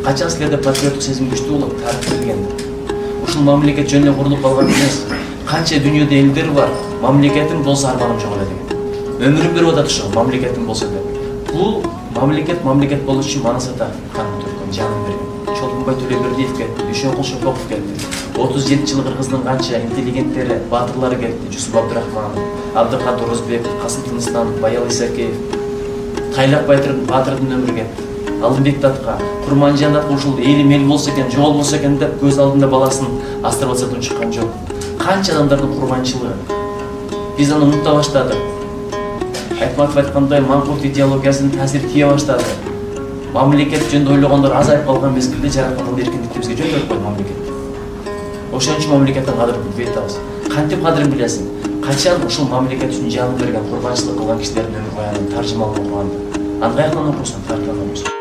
Качан силерде патриоттук сезим күчтүү болот, тарыхты билгенде. Ушул мамлекет жөнүндө курулуп калган эмес. Канча дүйнөдө элдер бар, мамлекетим болсо арманым жок эле деген. Өмүрүн берип атат ошо, мамлекетим болсо деп. Бул мамлекет болуш үчүн Манас ата канын төккөн, жанын берген. Чолпонбай Төлөбердиев келди, Дүйшөнкул Шопоков келди. 37 жыл Кыргыздын канча интеллигенттери, баатырлары келди. Жусуп Абдырахманов, Абдыкадыр Орозбек, Касым Тыныстанов, Баял Исакеев, Тайлак Баатырдын өмүрү кетти. Алдынбек Татка, Курманжан да кошулду. Элим эл болсо экен, жол болсо экен деп көз алдында баласын астырып атсадан чыккан жок. Канча адамдардын курманчылыгы. Биз аны унута баштадык. Айтматов айткандай, маңкурт идеологиясынын таасири тие баштады. Мамлекет жөнүндө ойлогондор азайып калган мезгилде жараткан эркиндикти бизге жөндөп койду мамлекет. Ошон үчүн мамлекеттин кадырын билбей атабыз. Кантип кадырын билесиң? Качан ушул мамлекет үчүн жанын берген, курбанчылык кылган кишилердин өмүр баянын таржымалын окуганда. Аны каяктан окуйсуң, тарыхтан окуйсуң.